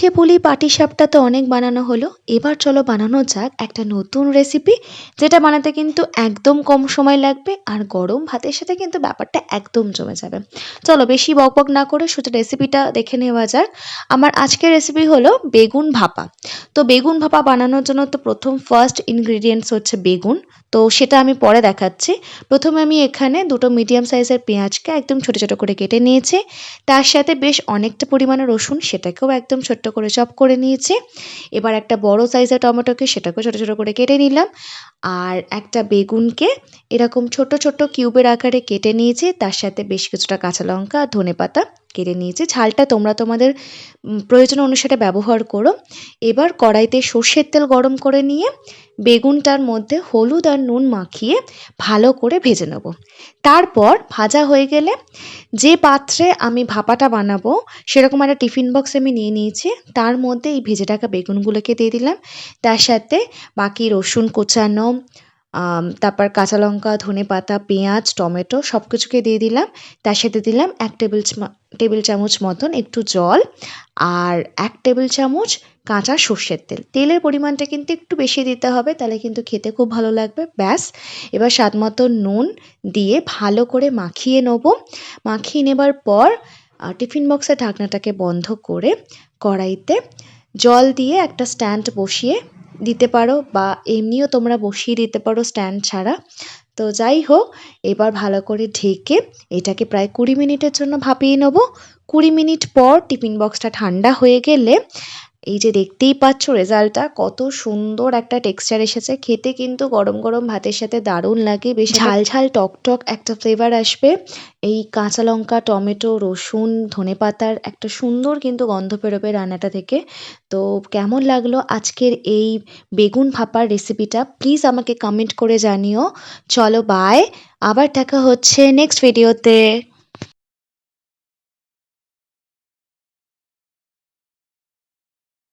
পিঠে পুলি পাটিসাপটা তো অনেক বানানো হলো। এবার চলো বানানো যাক একটা নতুন রেসিপি, যেটা বানাতে কিন্তু একদম কম সময় লাগবে আর গরম ভাতের সাথে কিন্তু ব্যাপারটা একদম জমে যাবে। চলো বেশি বকবক না করে সোজা রেসিপিটা দেখে নেওয়া যাক। আমার আজকের রেসিপি হলো বেগুন ভাপা। তো বেগুন ভাপা বানানোর জন্য তো ফার্স্ট ইনগ্রিডিয়েন্টস হচ্ছে বেগুন। তো সেটা আমি পরে দেখাচ্ছি। প্রথমে আমি এখানে দুটো মিডিয়াম সাইজের পেঁয়াজকে একদম ছোট ছোট করে কেটে নিয়েছি। তার সাথে বেশ অনেকটা পরিমাণে রসুন, সেটাকেও একদম ছোট্ট করে চপ করে নিয়েছি। এবার একটা বড় সাইজের টমেটোকে সেটাকেও ছোট ছোট করে কেটে নিলাম। আর একটা বেগুনকে এরকম ছোট ছোট কিউবের আকারে কেটে নিয়েছি। তার সাথে বেশ কিছুটা কাঁচা লঙ্কা আর ধনেপাতা কেটে নিয়েছি। ঝালটা তোমরা তোমাদের প্রয়োজন অনুসারে ব্যবহার করো। এবার কড়াইতে সর্ষের তেল গরম করে নিয়ে বেগুনটার মধ্যে হলুদ আর নুন মাখিয়ে ভালো করে ভেজে নেব। তারপর ভাজা হয়ে গেলে যে পাত্রে আমি ভাপাটা বানাবো সেরকম একটা টিফিন বক্স আমি নিয়ে নিয়েছি। তার মধ্যে এই ভেজে রাখা বেগুনগুলোকে দিয়ে দিলাম। তার সাথে বাকি রসুন কোচানো, তারপর কাঁচা লঙ্কা, ধনেপাতা, পেঁয়াজ, টমেটো সব কিছুকে দিয়ে দিলাম। তার সাথে দিলাম 1 টেবিল চামচ মতন একটু জল আর 1 টেবিল চামচ কাঁচা সর্ষের তেল। তেলের পরিমাণটা কিন্তু একটু বেশি দিতে হবে, তাহলে কিন্তু খেতে খুব ভালো লাগবে। ব্যাস, এবার স্বাদ মতো নুন দিয়ে ভালো করে মাখিয়ে নেব। মাখিয়ে নেবার পর টিফিন বক্সের ঢাকনাটাকে বন্ধ করে কড়াইতে জল দিয়ে একটা স্ট্যান্ড বসিয়ে দিতে পারো, বা এমনিও তোমরা বসিয়ে দিতে পারো স্ট্যান্ড ছাড়া। তো যাই হোক, এবার ভালো করে ঢেকে এটাকে প্রায় 20 মিনিটের জন্য ভাপিয়ে নেব। 20 মিনিট পর টিফিন বক্সটা ঠান্ডা হয়ে গেলে এই যে দেখতেই পাচ্ছ রেজাল্টটা, কত সুন্দর একটা টেক্সচার এসেছে। খেতে কিন্তু গরম গরম ভাতের সাথে দারুণ লাগে। বেশ ঝাল ঝাল টক টক একটা ফ্লেভার আসবে। এই কাঁচা লঙ্কা, টমেটো, রসুন, ধনেপাতার একটা সুন্দর কিন্তু গন্ধ বেরোবে রান্নাটা থেকে। তো কেমন লাগলো আজকের এই বেগুন ভাপার রেসিপিটা প্লিজ আমাকে কমেন্ট করে জানিও। চলো বাই, আবার দেখা হচ্ছে নেক্সট ভিডিওতে।